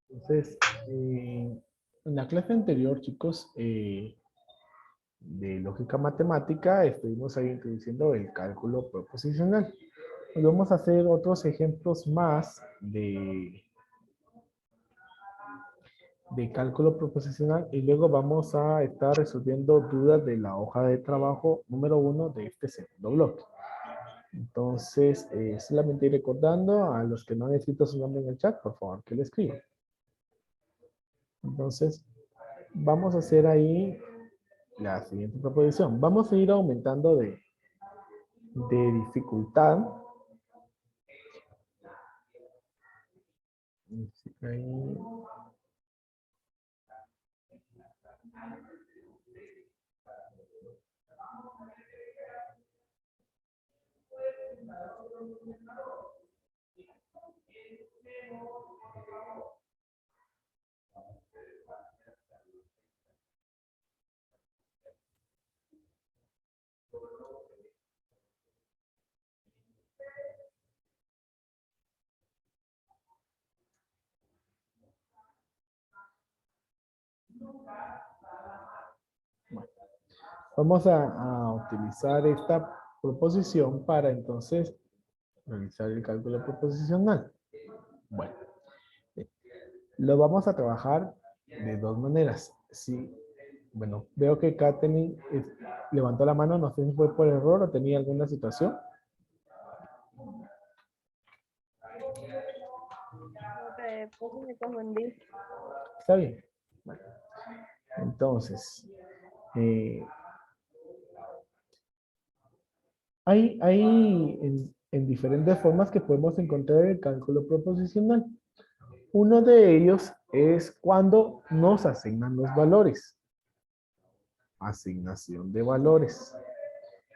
Entonces, en la clase anterior, chicos, de lógica matemática, estuvimos ahí introduciendo el cálculo proposicional. Hoy vamos a hacer otros ejemplos más de cálculo proposicional y luego vamos a estar resolviendo dudas de la hoja de trabajo número 1 de este segundo bloque. Entonces, solamente ir recordando a los que no han escrito su nombre en el chat, por favor, que lo escriban. Entonces, vamos a hacer ahí la siguiente proposición. Vamos a ir aumentando de dificultad. Ahí. Bueno, vamos a utilizar esta proposición para entonces realizar el cálculo proposicional. Bueno, lo vamos a trabajar de dos maneras. Sí, bueno, veo que Katherine levantó la mano, no sé si fue por error o tenía alguna situación. Pues me confundí. Está bien. Bueno, entonces, hay en diferentes formas que podemos encontrar el cálculo proposicional. Uno de ellos es cuando nos asignan los valores. Asignación de valores.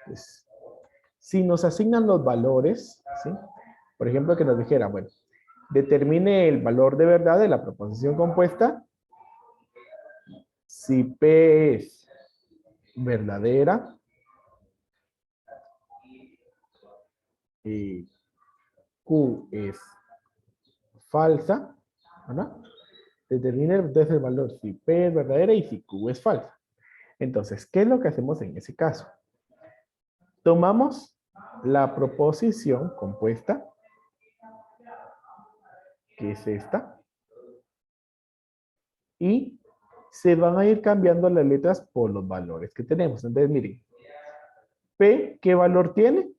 Pues, si nos asignan los valores, ¿sí? Por ejemplo, que nos dijera, bueno, determine el valor de verdad de la proposición compuesta si P es verdadera y Q es falsa, ¿verdad? Determine entonces el valor si P es verdadera y si Q es falsa. Entonces, ¿qué es lo que hacemos en ese caso? Tomamos la proposición compuesta, que es esta, y se van a ir cambiando las letras por los valores que tenemos. Entonces, miren, P, ¿qué valor tiene?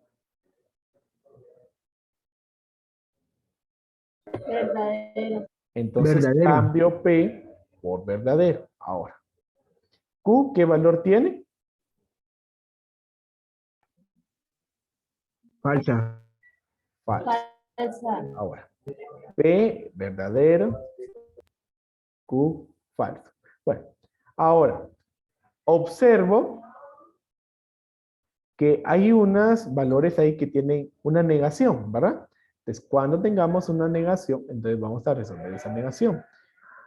Verdadero. Entonces Verdadero. cambio P por verdadero. Ahora, Q, ¿qué valor tiene? Falsa. Falso. Falsa. Ahora, P, verdadero. Q, falso. Bueno, ahora, observo que hay unos valores ahí que tienen una negación, ¿verdad? Entonces, cuando tengamos una negación, entonces vamos a resolver esa negación.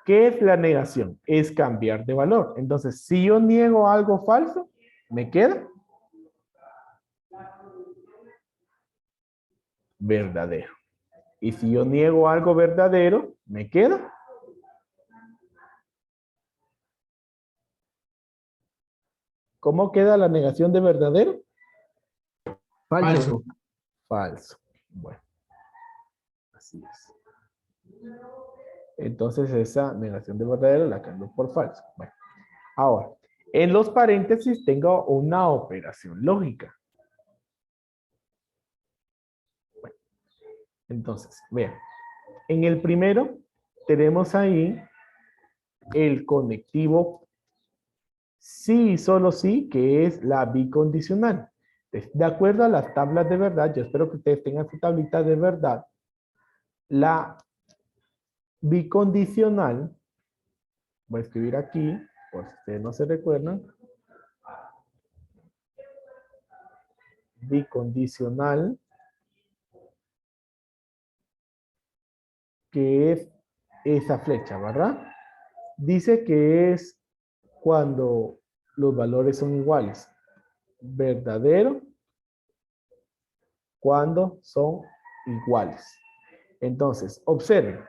¿Qué es la negación? Es cambiar de valor. Entonces, si yo niego algo falso, ¿me queda? Verdadero. Y si yo niego algo verdadero, ¿me queda? ¿Cómo queda la negación de verdadero? Falso. Falso. Bueno, así es. Entonces esa negación de verdadero la cambio por falso. Bueno, ahora, en los paréntesis tengo una operación lógica. Bueno, entonces, vean. En el primero tenemos ahí el conectivo sí y solo sí, que es la bicondicional. Entonces, de acuerdo a las tablas de verdad, yo espero que ustedes tengan su tablita de verdad, la bicondicional, voy a escribir aquí, por si ustedes no se recuerdan, bicondicional, que es esa flecha, ¿verdad? Dice que es cuando los valores son iguales. Verdadero, cuando son iguales. Entonces, observen,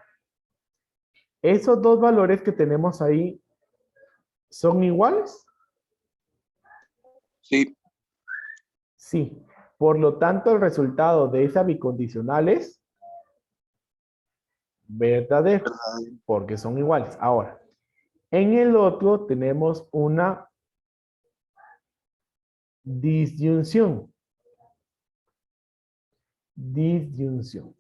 ¿Esos dos valores que tenemos ahí son iguales? Sí, Sí. Por lo tanto, el resultado de esa bicondicional es verdadero, verdadero. porque son iguales. Ahora, en el otro tenemos una disyunción. Disyunción.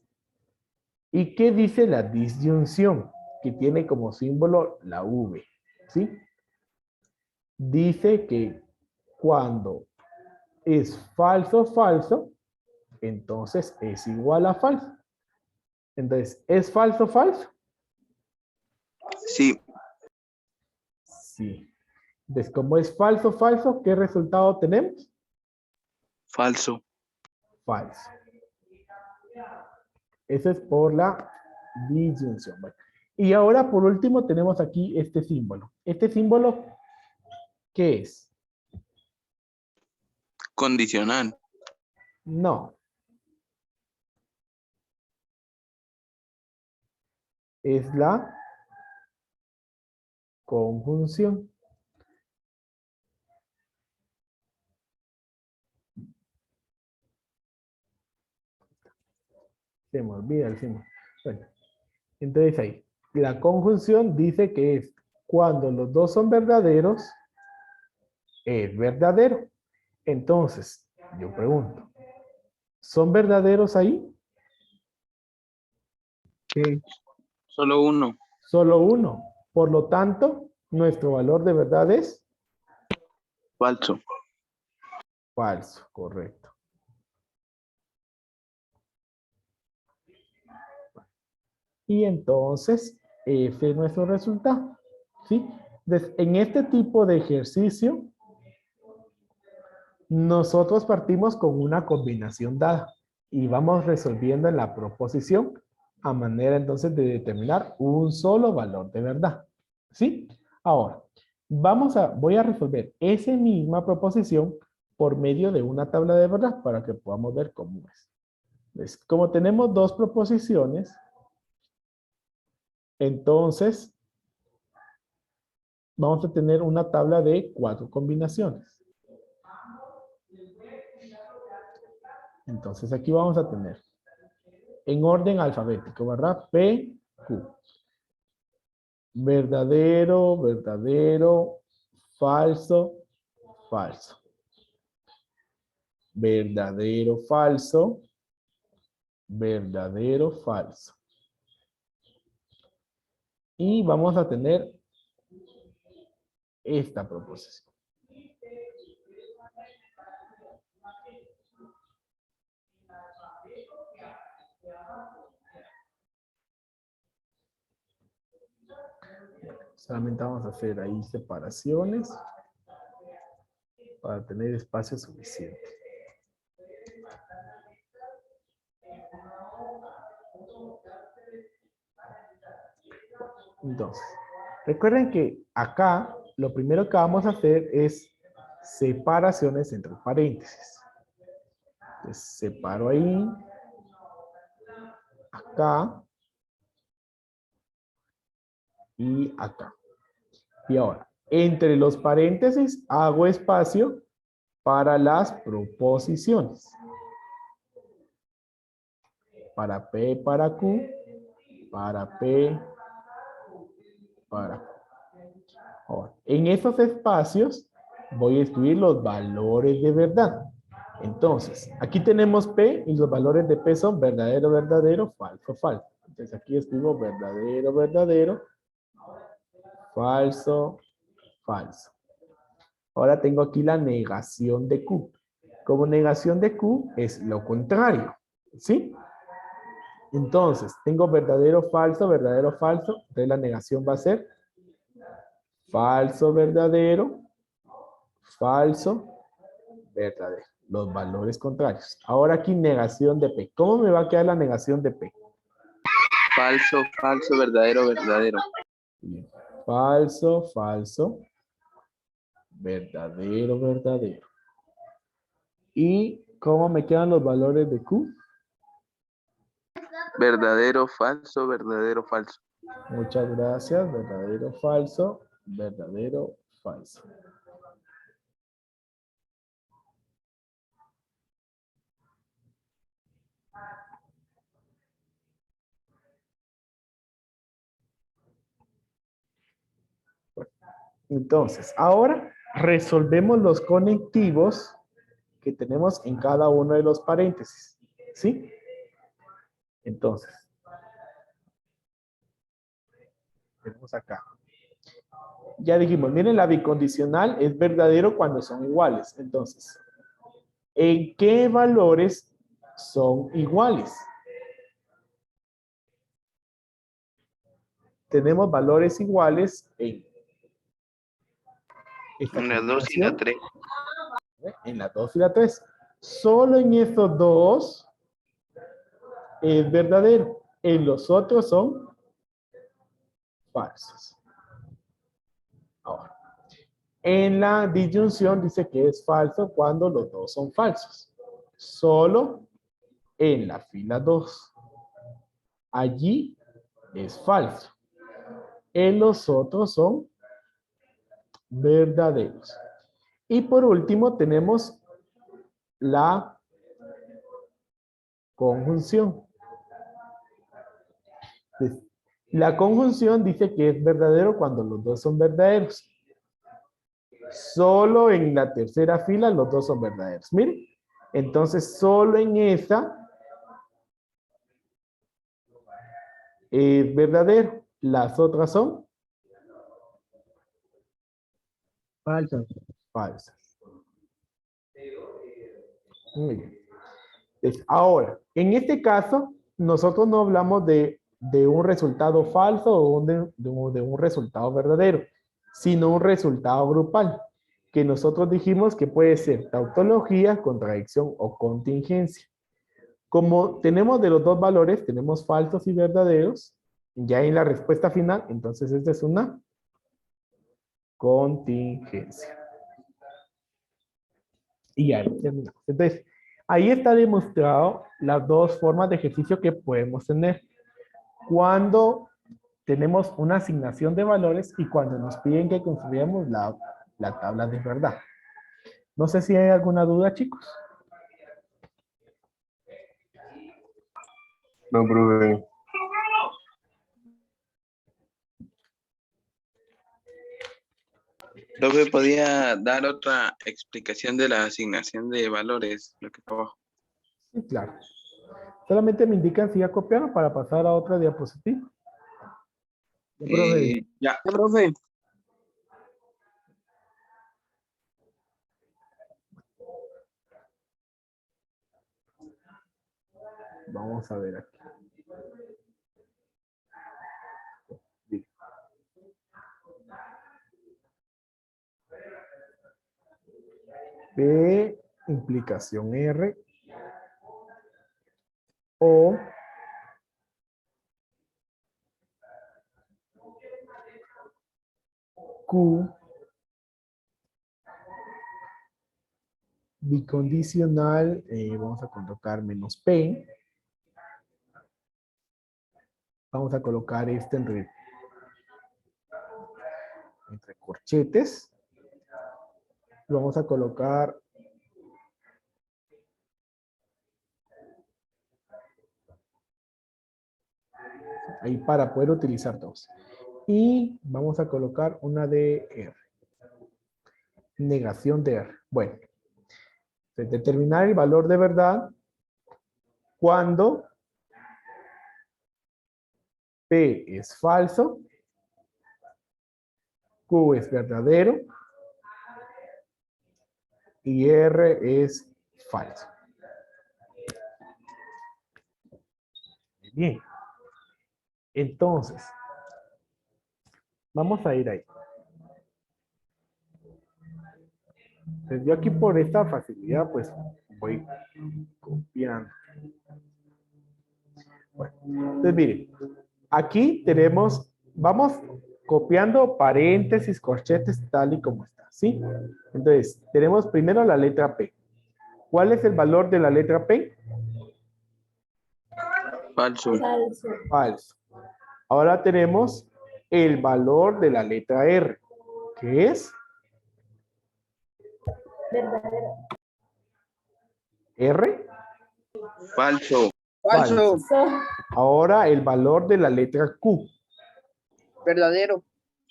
¿Y qué dice la disyunción? Que tiene como símbolo la V. ¿Sí? Dice que cuando es falso, falso, entonces es igual a falso. Entonces, ¿es falso, falso? Sí, Sí. Entonces, como es falso, falso, ¿qué resultado tenemos? falso. Falso. Eso es por la disyunción. Bueno, y ahora, por último, tenemos aquí este símbolo. Este símbolo, ¿qué es? Condicional. No. Es la conjunción. Se me olvida el símbolo. Bueno, entonces ahí, la conjunción dice que es cuando los dos son verdaderos, es verdadero. Entonces, yo pregunto, ¿son verdaderos ahí? Sí. Solo uno. Solo uno. Por lo tanto, nuestro valor de verdad es Falso. falso, correcto. Y entonces, ese es nuestro resultado. ¿Sí? Entonces, en este tipo de ejercicio, nosotros partimos con una combinación dada y vamos resolviendo en la proposición a manera entonces de determinar un solo valor de verdad. ¿Sí? Ahora, voy a resolver esa misma proposición por medio de una tabla de verdad para que podamos ver cómo es. Entonces, como tenemos dos proposiciones, entonces vamos a tener una tabla de 4 combinaciones. Entonces aquí vamos a tener en orden alfabético, ¿verdad? P, Q. Verdadero, verdadero, falso, falso. Verdadero, falso, verdadero, falso. Y vamos a tener esta proposición. Solamente vamos a hacer ahí separaciones para tener espacio suficiente. Entonces, recuerden que acá lo primero que vamos a hacer es separaciones entre paréntesis. Entonces, separo ahí, acá y acá. Y ahora, entre los paréntesis hago espacio para las proposiciones. Para P, para Q, para P, para Q. Ahora, en esos espacios voy a escribir los valores de verdad. Entonces, aquí tenemos P y los valores de P son verdadero, verdadero, falso, falso. Entonces aquí escribo verdadero, verdadero, falso, falso. Ahora tengo aquí la negación de Q. Como negación de Q es lo contrario, ¿sí? Entonces, tengo verdadero, falso, verdadero, falso. Entonces la negación va a ser falso, verdadero, falso, verdadero. Los valores contrarios. Ahora aquí negación de P. ¿Cómo me va a quedar la negación de P? Falso, falso, verdadero, verdadero. Bien. Falso, falso, verdadero, verdadero. ¿Y cómo me quedan los valores de Q? Verdadero, falso, verdadero, falso. Muchas gracias. Verdadero, falso. Verdadero, falso. Entonces, ahora resolvemos los conectivos que tenemos en cada uno de los paréntesis. ¿Sí? Entonces, tenemos acá. Ya dijimos, miren, la bicondicional es verdadero cuando son iguales. Entonces, ¿en qué valores son iguales? Tenemos valores iguales en esta En la 2 y la combinación, 3. en la 2 y la 3. Solo en esos dos es verdadero. En los otros son falsos. Ahora, en la disyunción dice que es falso cuando los dos son falsos. Solo en la fila 2. Allí es falso. En los otros son verdaderos. Y por último tenemos la conjunción. La conjunción dice que es verdadero cuando los dos son verdaderos. Solo en la tercera fila los dos son verdaderos. Miren, entonces solo en esa es verdadero. Las otras son Falso. falsas. Muy bien. Entonces, ahora, en este caso, nosotros no hablamos de un resultado falso o de un resultado verdadero, sino un resultado grupal, que nosotros dijimos que puede ser tautología, contradicción o contingencia. Como tenemos de los dos valores, tenemos falsos y verdaderos, ya en la respuesta final, entonces esta es una contingencia. Y ahí terminamos. Entonces, ahí está demostrado las dos formas de ejercicio que podemos tener. Cuando tenemos una asignación de valores y cuando nos piden que construyamos la tabla de verdad. No sé si hay alguna duda, chicos. No, profe. Profe, ¿podía dar otra explicación de la asignación de valores? Lo que está abajo. Sí, claro. Solamente me indican si ya copiaron para pasar a otra diapositiva. Profe, Ya, profe. vamos a ver aquí. P implicación R o Q bicondicional, vamos a colocar menos P. Vamos a colocar este entre corchetes. Vamos a colocar ahí para poder utilizar dos. Y vamos a colocar una de R. Negación de R. Bueno, determinar el valor de verdad cuando P es falso, Q es verdadero y R es falso. Bien. Entonces, vamos a ir ahí. Entonces, yo aquí por esta facilidad, pues voy copiando. Bueno, entonces miren, aquí tenemos, vamos copiando paréntesis, corchetes, tal y como está, ¿sí? Entonces, tenemos primero la letra P. ¿Cuál es el valor de la letra P? Falso. Falso. Falso. Ahora tenemos el valor de la letra R, que es Verdadero. R. Falso. Falso. Ahora el valor de la letra Q, Verdadero.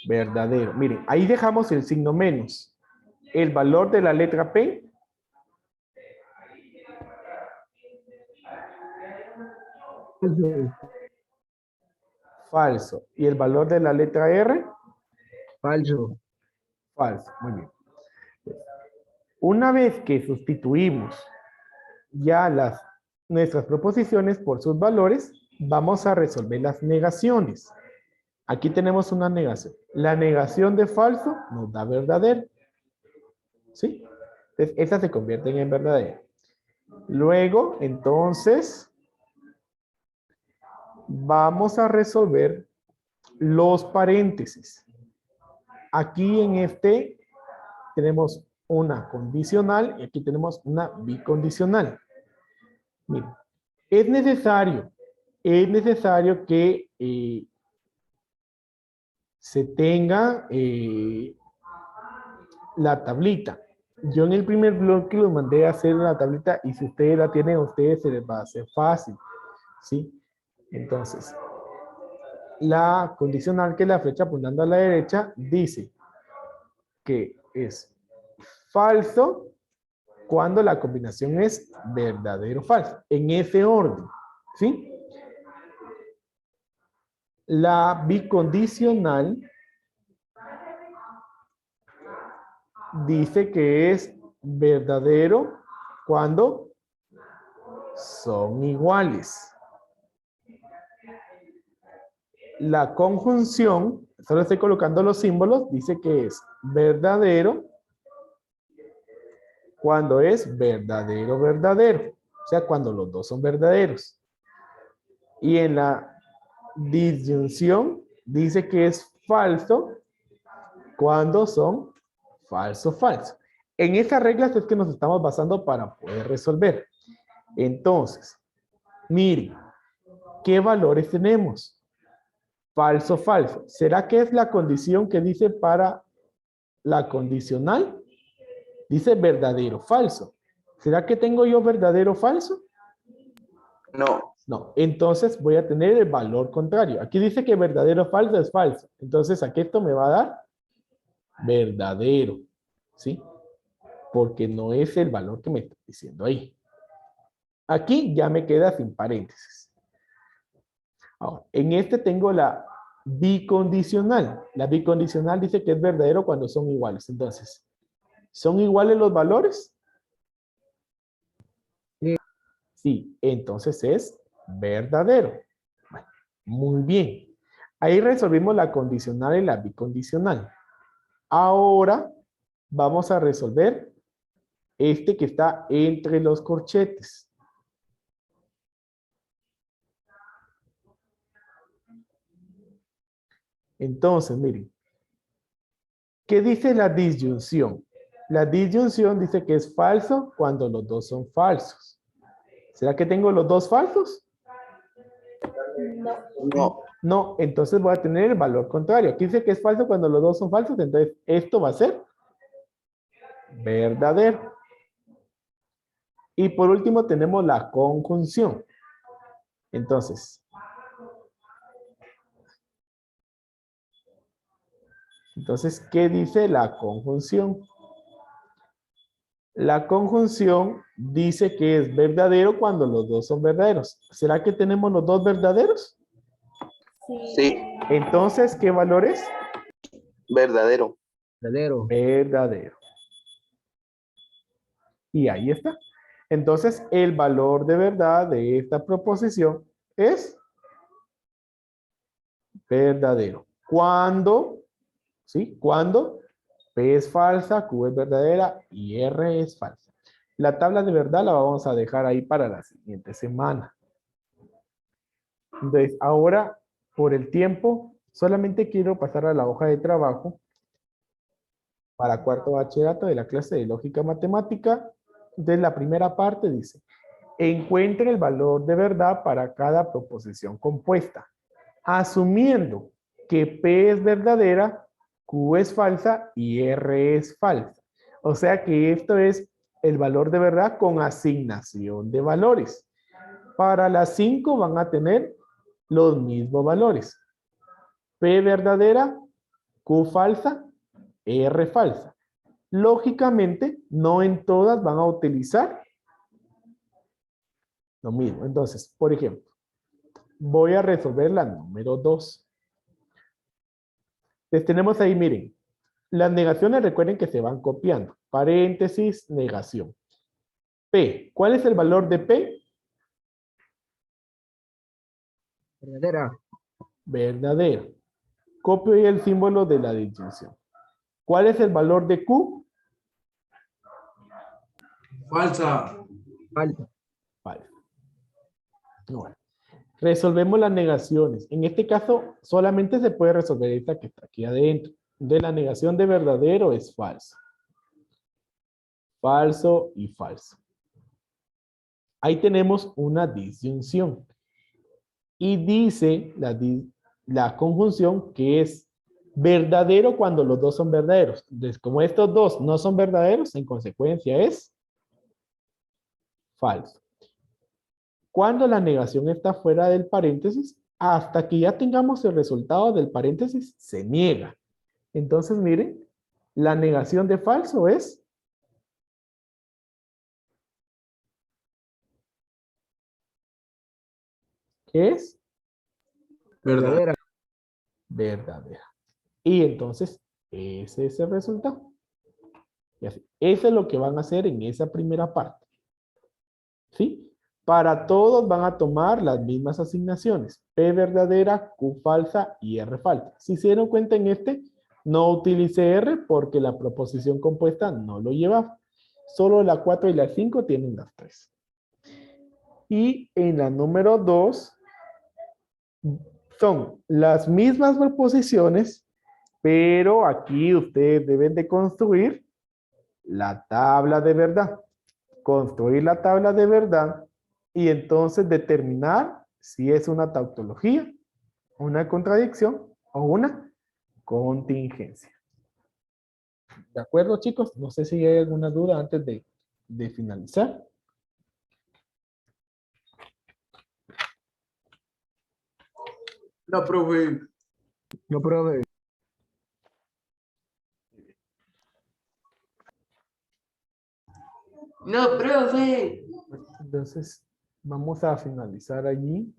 verdadero. Miren, ahí dejamos el signo menos. El valor de la letra P, falso. Y el valor de la letra R, Falso. falso. Muy bien. Una vez que sustituimos ya nuestras proposiciones por sus valores, vamos a resolver las negaciones. Aquí tenemos una negación. La negación de falso nos da verdadero. ¿Sí? Entonces, estas se convierten en verdadero. Luego, entonces, vamos a resolver los paréntesis. Aquí en este tenemos una condicional y aquí tenemos una bicondicional. Miren, es necesario que se tenga la tablita. Yo en el primer bloque los mandé a hacer la tablita y si ustedes la tienen, a ustedes se les va a hacer fácil, ¿sí? Entonces, la condicional, que es la flecha apuntando a la derecha, dice que es falso cuando la combinación es verdadero o falso, en ese orden, ¿sí? La bicondicional dice que es verdadero cuando son iguales. La conjunción, solo estoy colocando los símbolos, dice que es verdadero cuando es verdadero, verdadero. O sea, cuando los dos son verdaderos. Y en la disyunción dice que es falso cuando son falso, falso. En estas reglas es que nos estamos basando para poder resolver. Entonces, miren, ¿qué valores tenemos? Falso, falso. ¿Será que es la condición que dice para la condicional? Dice verdadero, falso. ¿Será que tengo yo verdadero, falso? No. No. Entonces voy a tener el valor contrario. Aquí dice que verdadero, falso es falso. Entonces aquí esto me va a dar verdadero. ¿Sí? Porque no es el valor que me está diciendo ahí. Aquí ya me queda sin paréntesis. Ahora, en este tengo la bicondicional. La bicondicional dice que es verdadero cuando son iguales. Entonces, ¿son iguales los valores? Sí. Sí, entonces es verdadero. Bueno, muy bien. Ahí resolvimos la condicional y la bicondicional. Ahora vamos a resolver este que está entre los corchetes. Entonces, miren, ¿qué dice la disyunción? La disyunción dice que es falso cuando los dos son falsos. ¿Será que tengo los dos falsos? No. No. No, entonces voy a tener el valor contrario. Aquí dice que es falso cuando los dos son falsos, entonces esto va a ser verdadero. Y por último tenemos la conjunción. Entonces, ¿qué dice la conjunción? La conjunción dice que es verdadero cuando los dos son verdaderos. ¿Será que tenemos los dos verdaderos? Sí. Entonces, ¿qué valor es? Verdadero. Verdadero. Verdadero. Y ahí está. Entonces, el valor de verdad de esta proposición es verdadero. ¿Cuándo? ¿Sí? ¿Cuándo? P es falsa, Q es verdadera y R es falsa. La tabla de verdad la vamos a dejar ahí para la siguiente semana. Entonces, ahora, por el tiempo, solamente quiero pasar a la hoja de trabajo para cuarto bachillerato de la clase de lógica matemática. Entonces, la primera parte dice, encuentre el valor de verdad para cada proposición compuesta. asumiendo que P es verdadera, Q es falsa y R es falsa. O sea que esto es el valor de verdad con asignación de valores. Para las 5 van a tener los mismos valores. P verdadera, Q falsa, R falsa. Lógicamente, no en todas van a utilizar lo mismo. Entonces, por ejemplo, voy a resolver la número 2. Entonces tenemos ahí, miren, las negaciones recuerden que se van copiando. Paréntesis, negación. P. ¿Cuál es el valor de P? Verdadera. Verdadero. Copio ahí el símbolo de la disyunción. ¿Cuál es el valor de Q? Falsa. Falsa. Falso. Bueno, resolvemos las negaciones. En este caso, solamente se puede resolver esta que está aquí adentro. De la negación de verdadero es falso. Falso y falso. Ahí tenemos una disyunción. Y dice la conjunción que es verdadero cuando los dos son verdaderos. Entonces, como estos dos no son verdaderos, en consecuencia es falso. Cuando la negación está fuera del paréntesis, hasta que ya tengamos el resultado del paréntesis, se niega. Entonces, miren, la negación de falso es ¿qué es? Verdadera. Verdadera. Y entonces, ese es el resultado. Y así. Eso es lo que van a hacer en esa primera parte. ¿Sí? Para todos van a tomar las mismas asignaciones. P verdadera, Q falsa y R falsa. Si se dieron cuenta en este, no utilicé R porque la proposición compuesta no lo llevaba. Solo la 4 y la 5 tienen las 3. Y en la número 2 son las mismas proposiciones, pero aquí ustedes deben de construir la tabla de verdad. Construir la tabla de verdad y entonces determinar si es una tautología, una contradicción o una contingencia. ¿De acuerdo, chicos? No sé si hay alguna duda antes de finalizar. No, profe. No, profe. No, profe. Entonces, vamos a finalizar allí.